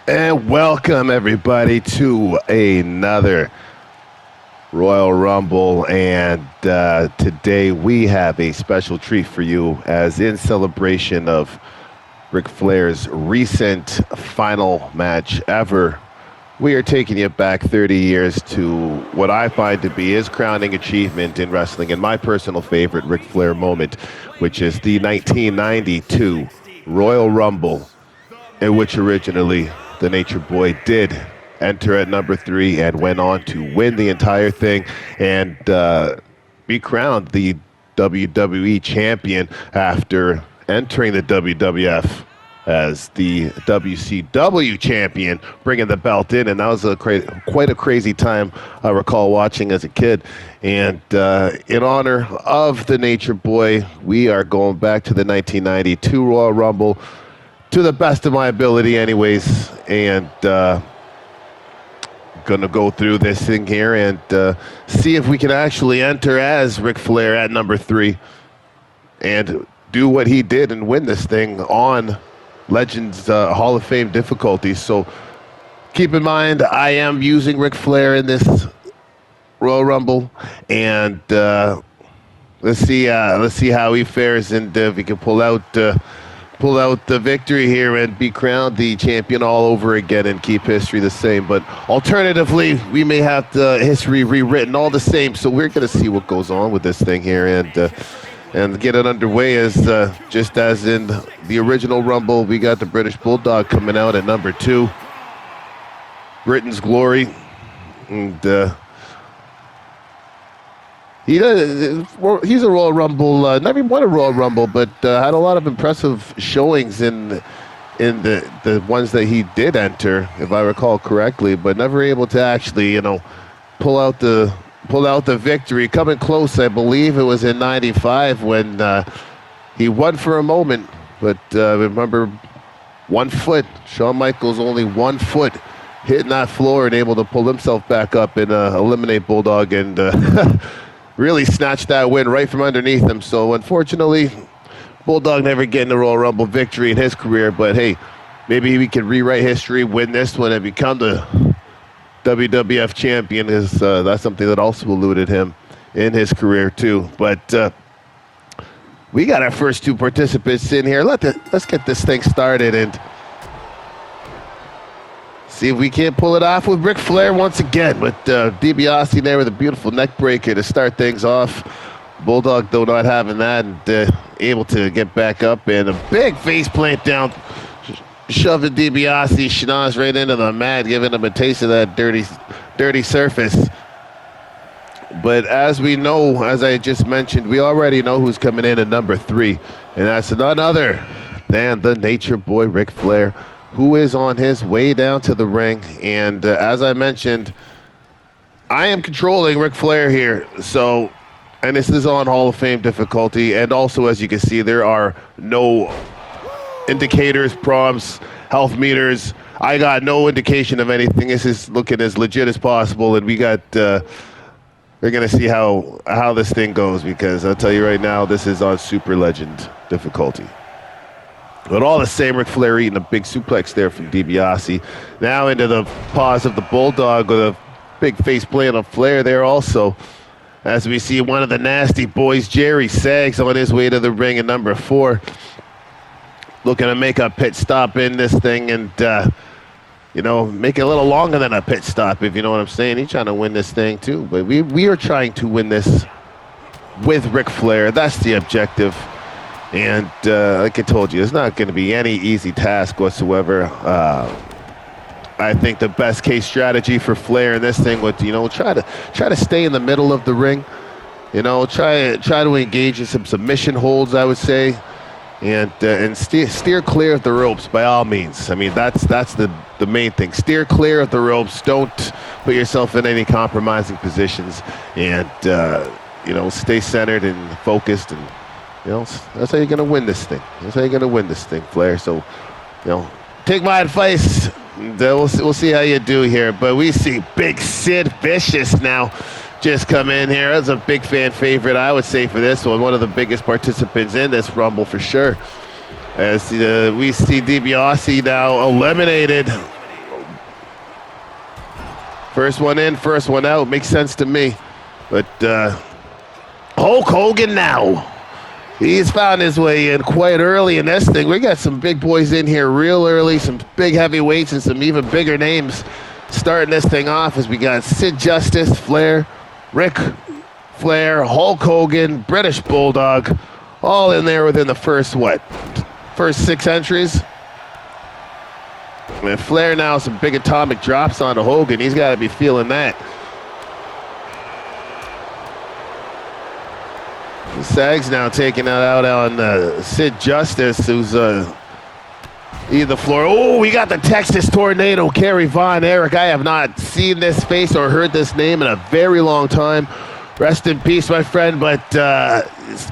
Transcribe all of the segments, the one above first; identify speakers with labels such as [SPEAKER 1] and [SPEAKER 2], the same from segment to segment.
[SPEAKER 1] And welcome everybody to another Royal Rumble, and today we have a special treat for you, as in celebration of Ric Flair's recent final match ever. We are taking you back 30 years to what I find to be his crowning achievement in wrestling, and my personal favorite Ric Flair moment, which is the 1992 Royal Rumble, in which originally the Nature Boy did enter at number 3 and went on to win the entire thing and be crowned the WWE champion after entering the WWF as the WCW champion, bringing the belt in. And that was quite a crazy time I recall watching as a kid. And in honor of the Nature Boy, we are going back to the 1992 Royal Rumble, to the best of my ability anyways, and gonna go through this thing here and see if we can actually enter as Ric Flair at number 3 and do what he did and win this thing on Legends Hall of Fame difficulties. So keep in mind, I am using Ric Flair in this Royal Rumble, and let's see how he fares, and if he can pull out the victory here and be crowned the champion all over again and keep history the same. But alternatively, we may have the history rewritten all the same. So we're going to see what goes on with this thing here and get it underway. As just as in the original Rumble, we got the British Bulldog coming out at number 2, Britain's Glory, and he's a Royal Rumble, never won a Royal Rumble, but had a lot of impressive showings in the ones that he did enter, if I recall correctly, but never able to actually, pull out the victory. Coming close, I believe it was in '95 when he won for a moment, but remember, 1 foot, Shawn Michaels only 1 foot hitting that floor and able to pull himself back up and eliminate Bulldog and really snatched that win right from underneath him. So unfortunately, Bulldog never getting a Royal Rumble victory in his career, but hey, maybe we can rewrite history, win this one, and become the WWF champion. That's something that also eluded him in his career too. But we got our first 2 participants in here. Let's get this thing started and see if we can't pull it off with Ric Flair once again, with DiBiase there with a beautiful neck breaker to start things off. Bulldog, though, not having that, and able to get back up, and a big face plant down, shoving DiBiase Schnoz right into the mat, giving him a taste of that dirty surface. But as we know, as I just mentioned, we already know who's coming in at number 3, and that's none other than the Nature Boy, Ric Flair, who is on his way down to the ring. And as I mentioned, I am controlling Ric Flair here. So, and this is on Hall of Fame difficulty. And also, as you can see, there are no indicators, prompts, health meters. I got no indication of anything. This is looking as legit as possible. And we got, we're going to see how this thing goes, because I'll tell you right now, this is on Super Legend difficulty. But all the same, Ric Flair eating a big suplex there from DiBiase. Now into the paws of the Bulldog with a big face plant on Flair there also. As we see one of the nasty boys, Jerry Sags, on his way to the ring at number 4. Looking to make a pit stop in this thing and, make it a little longer than a pit stop, if you know what I'm saying. He's trying to win this thing too. But we are trying to win this with Ric Flair. That's the objective. And like I told you, it's not going to be any easy task whatsoever. I think the best case strategy for Flair in this thing would, try to stay in the middle of the ring. Try to engage in some submission holds, I would say, and steer clear of the ropes by all means. I mean, that's the main thing. Steer clear of the ropes. Don't put yourself in any compromising positions, and stay centered and focused and. That's how you're going to win this thing. That's how you're going to win this thing, Flair. So, take my advice. We'll see how you do here. But we see Big Sid Vicious now just come in here. That's a big fan favorite, I would say, for this one. One of the biggest participants in this Rumble for sure. As we see DiBiase now eliminated First one in, first one out. Makes sense to me. But Hulk Hogan now. He's found his way in quite early in this thing. We got some big boys in here real early, some big heavyweights and some even bigger names starting this thing off as we got Sid Justice, Flair, Ric Flair, Hulk Hogan, British Bulldog, all in there within the first 6 entries. And Flair now some big atomic drops onto Hogan. He's got to be feeling that. Sags now taking that out on Sid Justice, who's either floor. Oh, we got the Texas Tornado, Kerry Von Erich. I have not seen this face or heard this name in a very long time. Rest in peace, my friend. But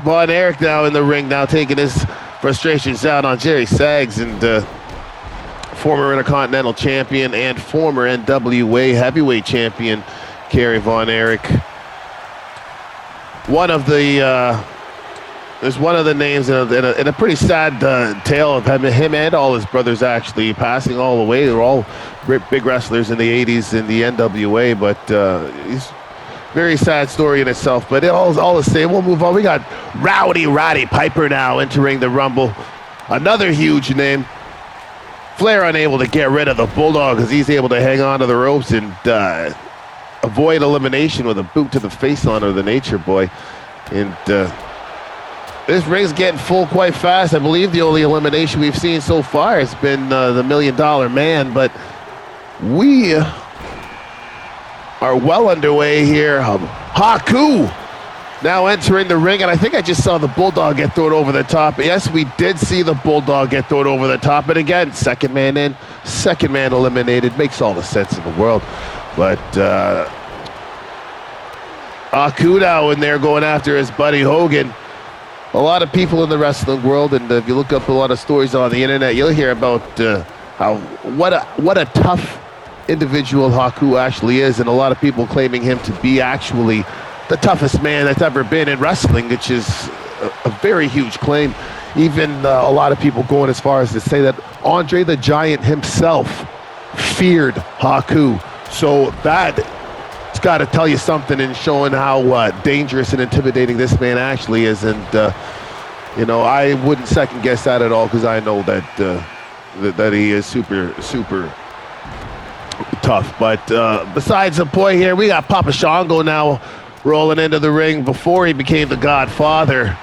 [SPEAKER 1] Von Erich now in the ring, now taking his frustrations out on Jerry Sags, and former Intercontinental Champion and former NWA Heavyweight Champion Kerry Von Erich. One of the names in a pretty sad tale of him and all his brothers actually passing all the way. They were all big wrestlers in the 80s in the NWA, but he's very sad story in itself. But all the same, we'll move on. We got Roddy Piper now entering the Rumble. Another huge name. Flair unable to get rid of the Bulldog because he's able to hang on to the ropes and avoid elimination with a boot to the face on the Nature Boy. And this ring's getting full quite fast. I believe the only elimination we've seen so far has been the $1 Million Man, but we are well underway here. Haku now entering the ring, and I think I just saw the Bulldog get thrown over the top. Yes, we did see the Bulldog get thrown over the top, and again, second man in, second man eliminated. Makes all the sense in the world. But Haku now in there going after his buddy Hogan. A lot of people in the wrestling world, and if you look up a lot of stories on the internet, you'll hear about what a tough individual Haku actually is, and a lot of people claiming him to be actually the toughest man that's ever been in wrestling, which is a very huge claim. Even a lot of people going as far as to say that Andre the Giant himself feared Haku. So that's got to tell you something in showing how dangerous and intimidating this man actually is. And I wouldn't second guess that at all, because I know that he is super tough. But besides the boy here, we got Papa Shango now rolling into the ring. Before he became the Godfather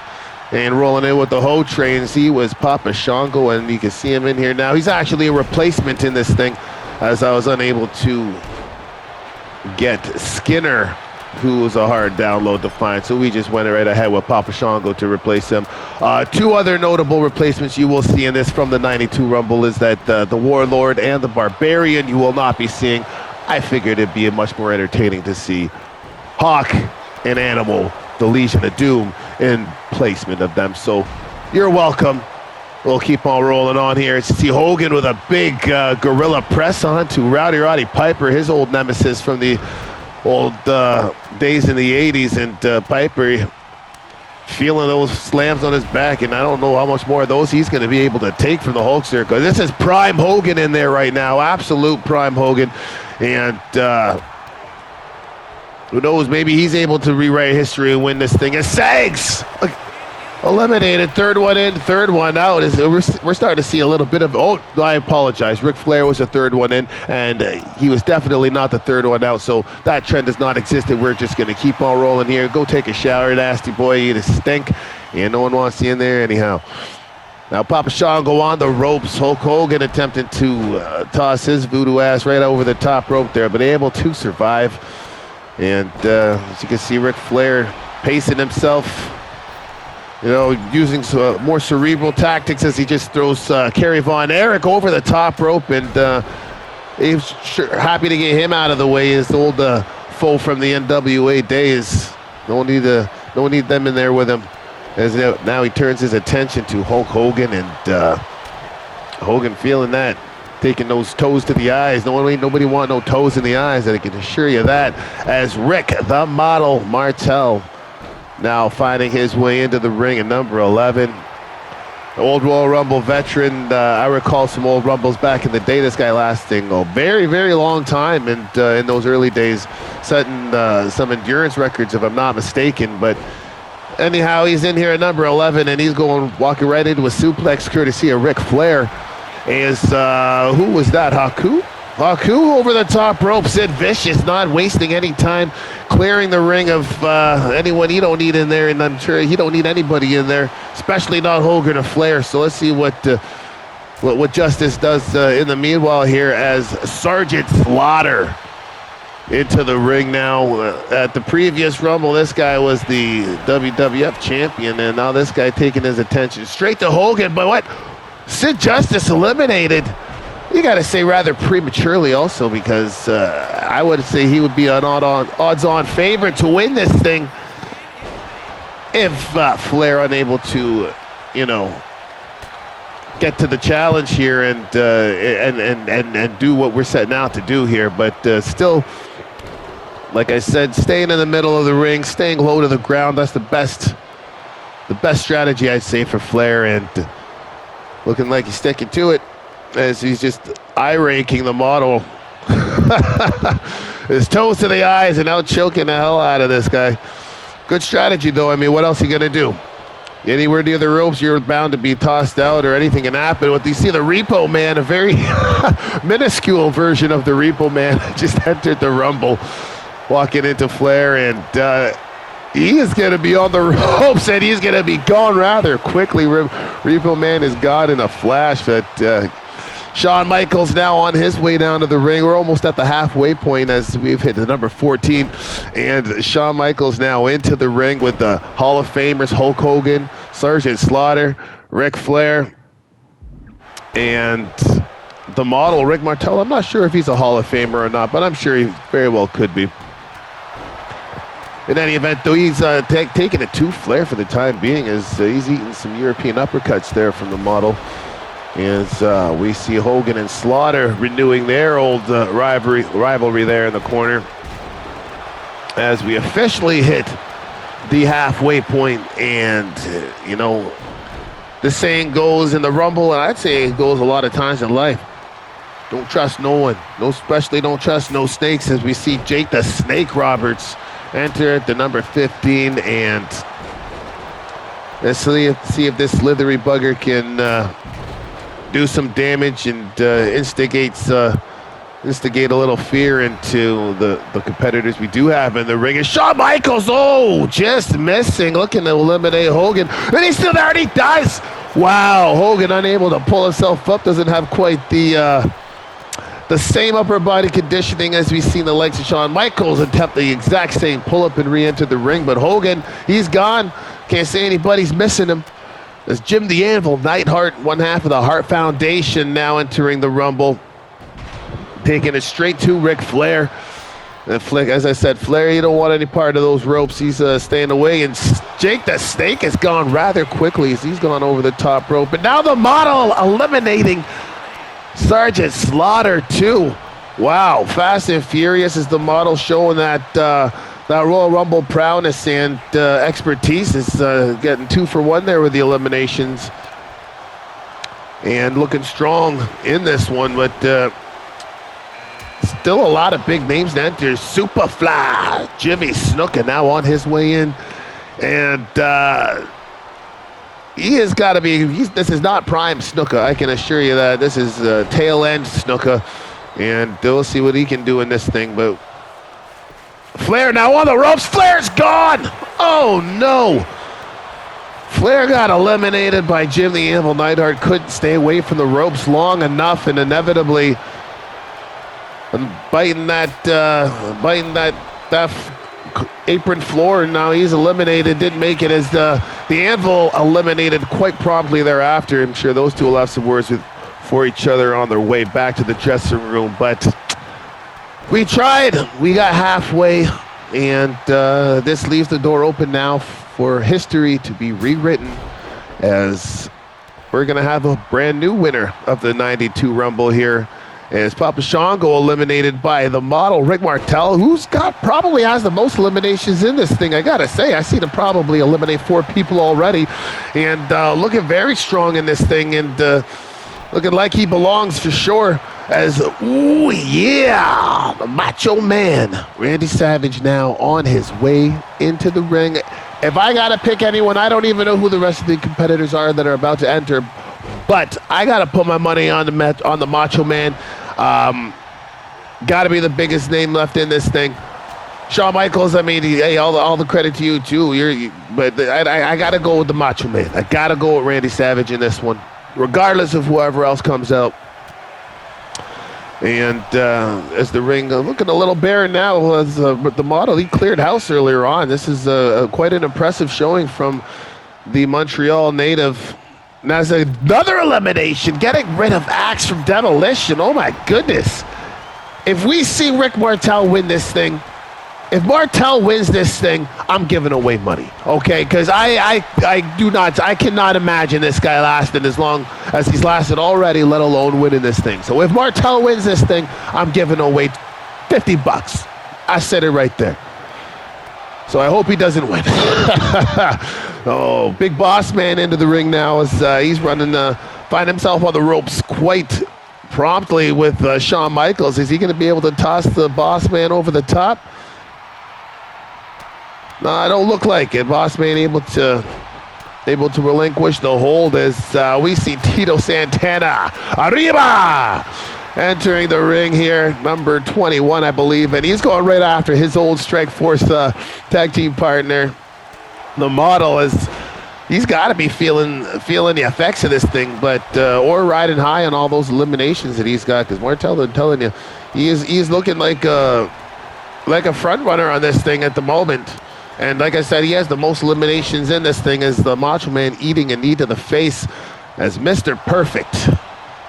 [SPEAKER 1] and rolling in with the Ho Trains, he was Papa Shango, and you can see him in here now. He's actually a replacement in this thing, as I was unable to get Skinner, who was a hard download to find, so we just went right ahead with Papa Shango to replace him. Two other notable replacements you will see in this from the 92 Rumble is that the Warlord and the Barbarian you will not be seeing. I figured it'd be much more entertaining to see Hawk and Animal, the Legion of Doom, in placement of them. So you're welcome. We'll keep on rolling on here. See Hogan with a big gorilla press on to Roddy Piper, his old nemesis from the old days in the 80s. And Piper feeling those slams on his back, and I don't know how much more of those he's going to be able to take from the Hulkster, because this is prime Hogan in there right now, absolute prime Hogan. And who knows, maybe he's able to rewrite history and win this thing. As Sags eliminated, third one in, third one out. We're starting to see a little bit of, I apologize. Ric Flair was the third one in, and he was definitely not the third one out, so that trend does not exist, and we're just going to keep on rolling here. Go take a shower, nasty boy, you stink, and no one wants you in there anyhow. Now Papa Shango on the ropes. Hulk Hogan attempting to toss his voodoo ass right over the top rope there, but able to survive. And as you can see, Ric Flair pacing himself, using some more cerebral tactics as he just throws Kerry Von Erich over the top rope, and he's happy to get him out of the way. His old foe from the NWA days. No need them in there with him. As now he turns his attention to Hulk Hogan, and Hogan feeling that, taking those toes to the eyes. Nobody want no toes in the eyes, and I can assure you that. As Rick the Model Martel now finding his way into the ring at number 11. old Royal Rumble veteran. I recall some old Rumbles back in the day. This guy lasting a very, very long time, and in those early days, setting some endurance records, if I'm not mistaken. But anyhow, he's in here at number 11, and he's walking right into a suplex courtesy of Ric Flair. Is who was that? Haku? Haku over the top rope. Sid Vicious not wasting any time, clearing the ring of anyone he don't need in there, and I'm sure he don't need anybody in there, especially not Hogan or Flair. So let's see what Justice does in the meanwhile here as Sergeant Slaughter into the ring now. At the previous Rumble, this guy was the WWF champion, and now this guy taking his attention straight to Hogan. But what? Sid Justice eliminated. You got to say rather prematurely also, because I would say he would be an odds-on favorite to win this thing if Flair unable to, get to the challenge here and do what we're setting out to do here. But still, like I said, staying in the middle of the ring, staying low to the ground, that's the best strategy, I'd say, for Flair, and looking like he's sticking to it, as he's just eye-raking the model. His toes to the eyes and out choking the hell out of this guy. Good strategy, though. I mean, what else are you going to do? Anywhere near the ropes, you're bound to be tossed out or anything can happen. What you see, the Repo Man, a very minuscule version of the Repo Man, just entered the Rumble, walking into Flair, and he is going to be on the ropes, and he's going to be gone rather quickly. Repo Man is gone in a flash, but Shawn Michaels now on his way down to the ring. We're almost at the halfway point as we've hit the number 14. And Shawn Michaels now into the ring with the Hall of Famers, Hulk Hogan, Sergeant Slaughter, Ric Flair, and the model, Rick Martel. I'm not sure if he's a Hall of Famer or not, but I'm sure he very well could be. In any event, though, he's taking it to Flair for the time being, as he's eating some European uppercuts there from the model. As we see Hogan and Slaughter renewing their old rivalry there in the corner, as we officially hit the halfway point. And the saying goes in the Rumble, and I'd say it goes a lot of times in life, don't trust no one, especially don't trust no snakes, as we see Jake the Snake Roberts enter at the number 15, and let's see if this slithery bugger can do some damage and instigate a little fear into the competitors we do have in the ring. And Shawn Michaels, just missing, looking to eliminate Hogan, and he's still there, and he does. Wow, Hogan unable to pull himself up, doesn't have quite the same upper body conditioning as we see in the legs of Shawn Michaels attempt the exact same pull-up and re-enter the ring. But Hogan, he's gone. Can't say anybody's missing him. There's Jim the Anvil Neidhart, one half of the Hart Foundation, now entering the Rumble, taking it straight to Ric Flair. And as I said, Flair, you don't want any part of those ropes. He's staying away. And Jake the Snake has gone rather quickly as he's gone over the top rope. But now the model eliminating Sergeant Slaughter too. Wow, fast and furious is the model, showing that Royal Rumble prowess and expertise. Is getting 2 for 1 there with the eliminations, and looking strong in this one. But still a lot of big names to enter. Superfly Jimmy Snuka now on his way in, and he has got to be. This is not prime Snuka, I can assure you that. This is tail end Snuka, and we'll see what he can do in this thing. But Flair now on the ropes. Flair's gone. Oh no! Flair got eliminated by Jim the Anvil Neidhart. Couldn't stay away from the ropes long enough, and inevitably biting that apron floor, and now he's eliminated. Didn't make it, as the Anvil eliminated quite promptly thereafter. I'm sure those two will have some words for each other on their way back to the dressing room. But we tried. We got halfway, and this leaves the door open now for history to be rewritten, as we're going to have a brand new winner of the 92 Rumble here As Papa Shango eliminated by the model Rick Martel, who's probably has the most eliminations in this thing. I gotta say, I seen him probably eliminate 4 people already, and looking very strong in this thing, and looking like he belongs for sure. As, ooh yeah, the Macho Man, Randy Savage now on his way into the ring. If I gotta pick anyone, I don't even know who the rest of the competitors are that are about to enter, but I gotta put my money on the Macho Man. Gotta be the biggest name left in this thing. Shawn Michaels, I mean, hey, all the credit to you too. But I gotta go with the Macho Man. I gotta go with Randy Savage in this one, regardless of whoever else comes out. And as the ring looking a little bare now, as the model, he cleared house earlier on. This is quite an impressive showing from the Montreal native. Now there's another elimination, getting rid of Axe from Demolition. Oh my goodness. If we see Rick Martel win this thing, if Martel wins this thing, I'm giving away money, okay? Because I cannot imagine this guy lasting as long as he's lasted already, let alone winning this thing. So if Martel wins this thing, I'm giving away $50. I said it right there. So I hope he doesn't win. Oh, Big Boss Man into the ring now as he's running, find himself on the ropes quite promptly with Shawn Michaels. Is he going to be able to toss the Boss Man over the top? No, I don't look like it. Boss Man able to relinquish the hold as we see Tito Santana Arriba entering the ring here, number 21, I believe, and he's going right after his old Strike Force tag team partner. The model he's got to be feeling the effects of this thing, but or riding high on all those eliminations that he's got. Because Martel, I'm telling you, he's looking like a front runner on this thing at the moment. And like I said, he has the most eliminations in this thing as the Macho Man eating a knee to the face as Mr. Perfect.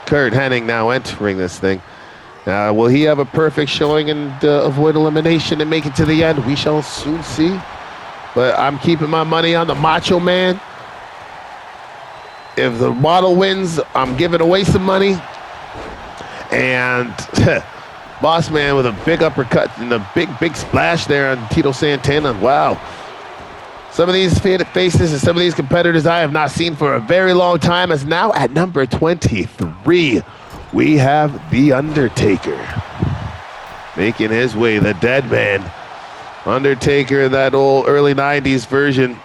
[SPEAKER 1] Kurt Hennig now entering this thing. Will he have a perfect showing and avoid elimination and make it to the end? We shall soon see. But I'm keeping my money on the Macho Man. If the model wins, I'm giving away some money. And Boss Man with a big uppercut and a big splash there on Tito Santana. Wow. Some of these faces and some of these competitors I have not seen for a very long time. As now at number 23, we have The Undertaker making his way, the Dead Man. Undertaker, that old early 90s version.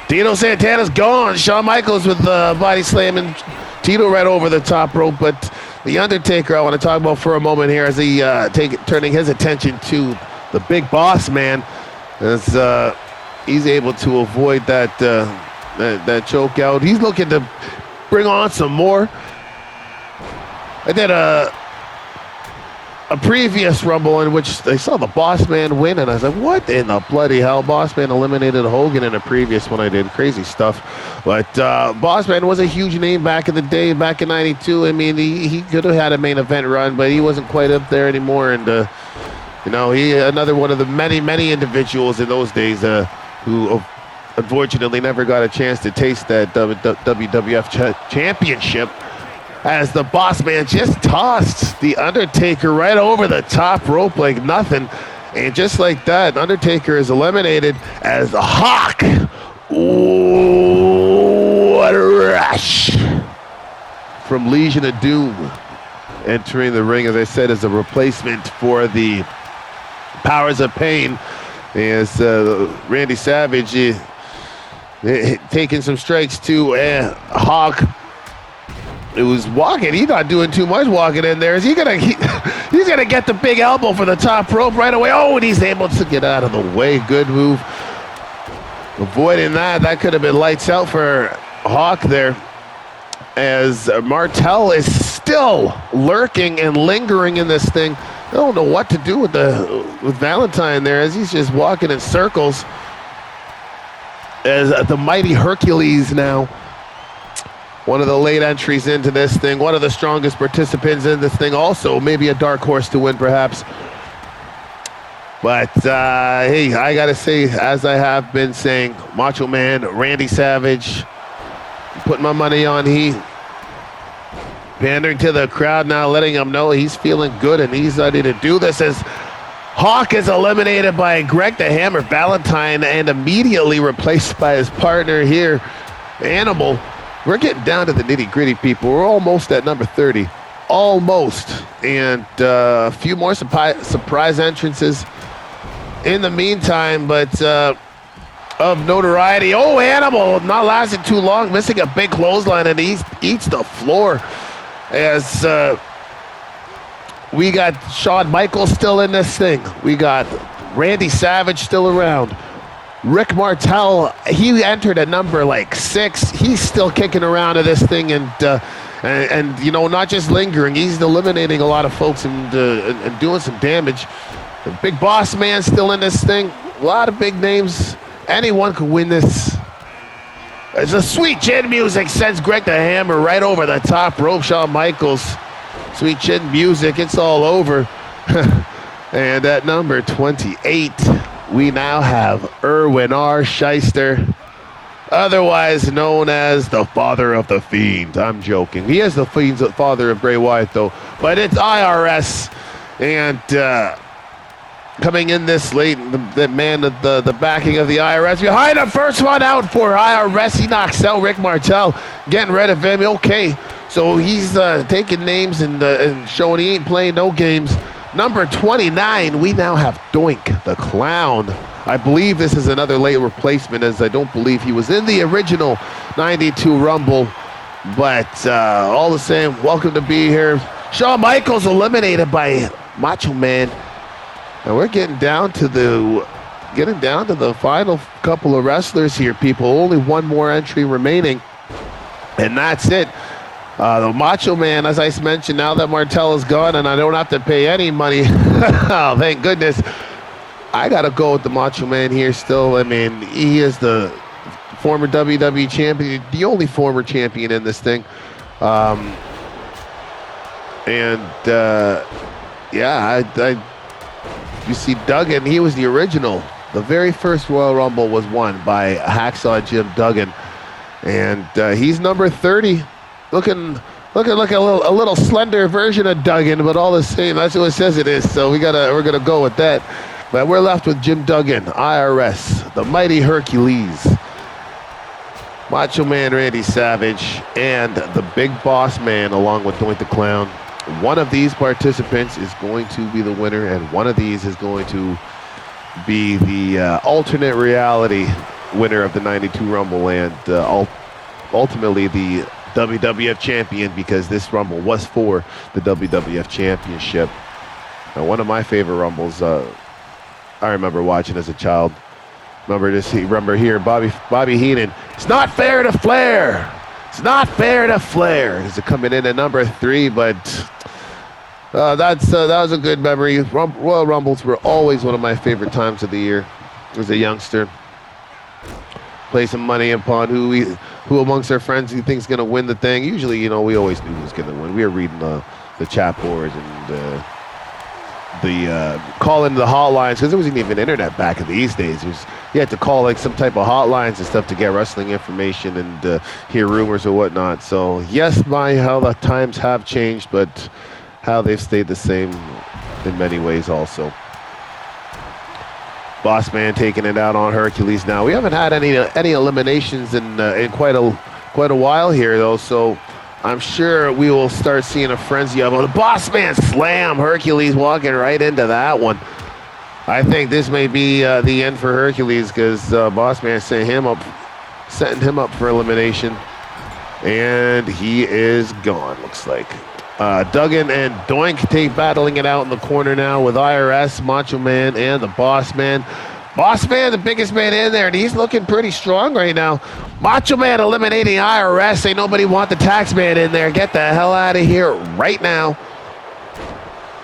[SPEAKER 1] Tito Santana's gone. Shawn Michaels with the body slamming Tito right over the top rope, but The Undertaker I want to talk about for a moment here as he turning his attention to the Big Boss Man as he's able to avoid that choke out. He's looking to bring on some more. I did a previous Rumble in which they saw the Boss Man win, and I was like, what in the bloody hell? Boss Man eliminated Hogan in a previous one I did. Crazy stuff. But Boss Man was a huge name back in the day, back in 92. I mean, he could have had a main event run, but he wasn't quite up there anymore. And, he another one of the many individuals in those days who unfortunately never got a chance to taste that WWF championship. As the Boss Man just tossed The Undertaker right over the top rope like nothing. And just like that, Undertaker is eliminated as the Hawk. Ooh, what a rush. From Legion of Doom entering the ring, as I said, as a replacement for the Powers of Pain. As Randy Savage taking some strikes to Hawk. It was walking. He's not doing too much walking in there. He's gonna get the big elbow for the top rope right away. Oh, and he's able to get out of the way. Good move. Avoiding that. That could have been lights out for Hawk there. As Martel is still lurking and lingering in this thing. I don't know what to do with Valentine there as he's just walking in circles. As the mighty Hercules now. One of the late entries into this thing, one of the strongest participants in this thing, also maybe a dark horse to win perhaps. But hey, I gotta say, as I have been saying, Macho Man, Randy Savage, putting my money on he Pandering to the crowd now, letting him know he's feeling good and he's ready to do this as Hawk is eliminated by Greg the Hammer Valentine and immediately replaced by his partner here, Animal. We're getting down to the nitty-gritty, people. We're almost at number 30. Almost. And a few more surprise entrances in the meantime, but of notoriety. Oh, Animal not lasting too long, missing a big clothesline, and he eats the floor as we got Shawn Michaels still in this thing. We got Randy Savage still around. Rick Martel, he entered at number like 6. He's still kicking around to this thing and you know, not just lingering. He's eliminating a lot of folks and doing some damage. The Big Boss Man still in this thing. A lot of big names. Anyone could win this. As a sweet chin music sends Greg the Hammer right over the top rope. Shawn Michaels. Sweet chin music. It's all over. And at number 28, we now Have Irwin R. Shyster, otherwise known as the Father of the Fiend. I'm joking. He is the Fiend's father of Bray Wyatt, though. But it's IRS. And coming in this late, the man, the backing of the IRS. Behind him, first one out for IRS. He knocks out Rick Martel, getting rid of him. Okay, so he's taking names and showing he ain't playing no games. Number 29, we now have Doink the Clown. I believe this is another late replacement, as I don't believe he was in the original 92 Rumble. But all the same, welcome to be here. Shawn Michaels eliminated by Macho Man. And we're getting down to the final couple of wrestlers here, people. Only one more entry remaining, and that's it. The Macho Man, as I mentioned, now that Martel is gone and I don't have to pay any money, oh, thank goodness, I got to go with the Macho Man here still. I mean, he is the former WWE champion, the only former champion in this thing. You see Duggan, he was the original. The very first Royal Rumble was won by Hacksaw Jim Duggan. And he's number 30. Looking like a little slender version of Duggan, but all the same, that's what it says it is. So we're gonna go with that. But we're left with Jim Duggan, IRS, the Mighty Hercules, Macho Man Randy Savage, and the Big Boss Man, along with Doink the Clown. One of these participants is going to be the winner, and one of these is going to be the alternate reality winner of the 92 Rumble, and ultimately the WWF champion, because this Rumble was for the WWF Championship. Now, one of my favorite Rumbles, I remember watching as a child. Remember hearing Bobby Heenan, "It's not fair to Flair. It's not fair to Flair." Is it coming in at number 3? But that was a good memory. Royal Rumbles were always one of my favorite times of the year as a youngster. Play some money upon who amongst our friends you think's gonna win the thing. Usually, you know, we always knew who was gonna win. We were reading the chat boards and calling the hotlines, because there wasn't even internet back in these days. You had to call like some type of hotlines and stuff to get wrestling information and hear rumors or whatnot. So yes, how the times have changed, but how they've stayed the same in many ways also. Boss Man taking it out on Hercules now. We haven't had any eliminations in quite a while here, though, so I'm sure we will start seeing a frenzy of the Boss Man slam. Hercules walking right into that one. I think this may be the end for Hercules, because Boss Man setting him up for elimination, and he is gone, looks like. Duggan and Doink battling it out in the corner now with IRS, Macho Man, and the Boss Man. Boss Man, the biggest man in there, and he's looking pretty strong right now. Macho Man eliminating IRS. Ain't nobody want the tax man in there. Get the hell out of here right now.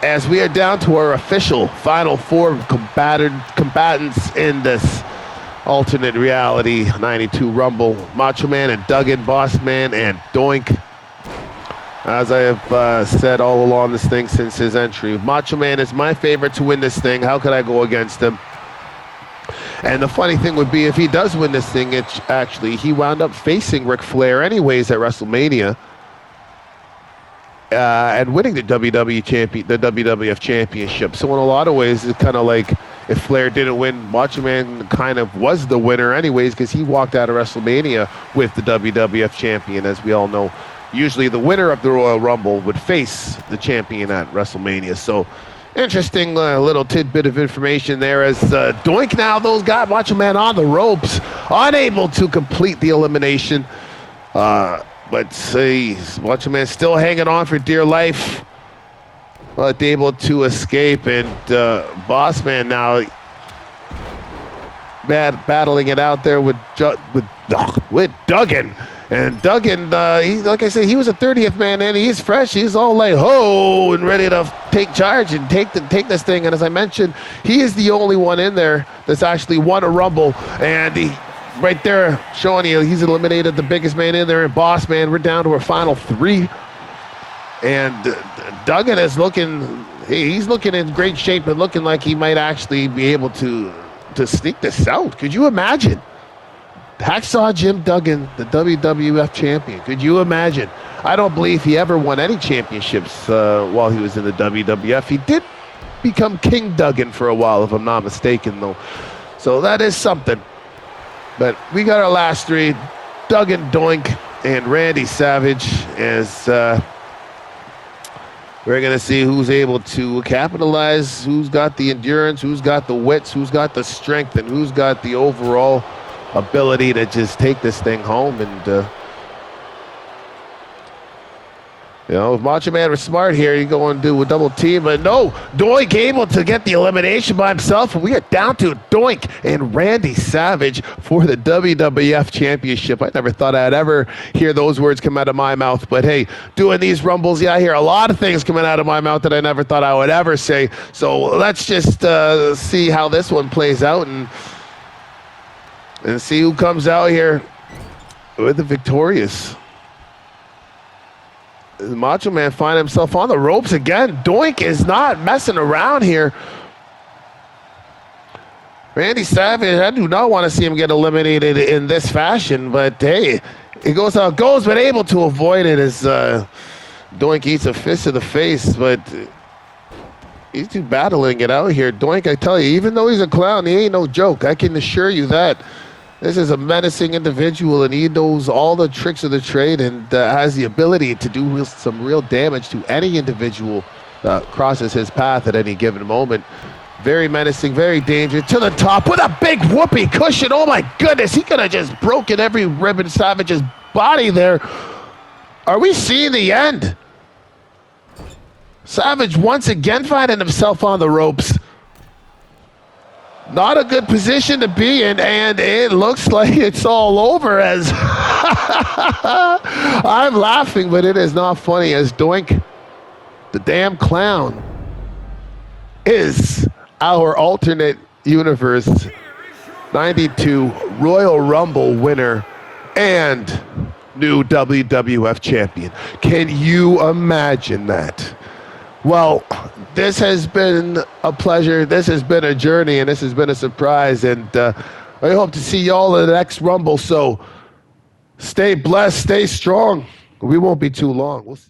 [SPEAKER 1] As we are down to our official final 4 combatants in this alternate reality 92 Rumble. Macho Man and Duggan, Boss Man and Doink. As I have said all along this thing since his entry, Macho Man is my favorite to win this thing. How could I go against him? And the funny thing would be, if he does win this thing, he wound up facing Ric Flair anyways at WrestleMania. and winning the WWF Championship. So in a lot of ways, it's kind of like if Flair didn't win, Macho Man kind of was the winner anyways, because he walked out of WrestleMania with the WWF Champion, as we all know. Usually the winner of the Royal Rumble would face the champion at WrestleMania. So interesting little tidbit of information there as Doink now, those got Macho Man on the ropes, unable to complete the elimination. But see, Macho Man still hanging on for dear life, but able to escape. And Boss Man now battling it out there with Duggan. And Duggan, like I said, he was a 30th man in. He's fresh. He's all like, ho, and ready to take charge and take this thing. And as I mentioned, he is the only one in there that's actually won a Rumble. And he, right there, showing you he's eliminated the biggest man in there. And Boss Man, we're down to our final 3. And Duggan is looking, he's looking in great shape and looking like he might actually be able to sneak this out. Could you imagine? Hacksaw Jim Duggan, the WWF champion. Could you imagine? I don't believe he ever won any championships while he was in the WWF. He did become King Duggan for a while, if I'm not mistaken, though. So that is something. But we got our last 3, Duggan, Doink, and Randy Savage, as we're going to see who's able to capitalize, who's got the endurance, who's got the wits, who's got the strength, and who's got the overall ability to just take this thing home. And you know, if Macho Man was smart here, you go and do a double team, but no, Doink able to get the elimination by himself, and we are down to Doink and Randy Savage for the WWF Championship. I never thought I'd ever hear those words come out of my mouth, but hey, doing these Rumbles, yeah, I hear a lot of things coming out of my mouth that I never thought I would ever say. So let's just see how this one plays out and see who comes out here with the victorious. The Macho Man find himself on the ropes again. Doink is not messing around here. Randy Savage, I do not want to see him get eliminated in this fashion, but hey, it goes how it goes, but able to avoid it as Doink eats a fist to the face, but he's too battling it out here. Doink, I tell you, even though he's a clown, he ain't no joke. I can assure you that. This is a menacing individual, and he knows all the tricks of the trade and has the ability to do some real damage to any individual that crosses his path at any given moment. Very menacing, very dangerous. To the top with a big whoopee cushion. Oh my goodness, he could have just broken every rib in Savage's body there. Are we seeing the end? Savage once again finding himself on the ropes. Not a good position to be in, and it looks like it's all over as I'm laughing, but it is not funny as Doink, the damn clown, is our alternate universe 92 Royal Rumble winner and new WWF champion. Can you imagine that? Well, this has been a pleasure. This has been a journey, and this has been a surprise. And I hope to see y'all in the next Rumble. So stay blessed, stay strong. We won't be too long. We'll see.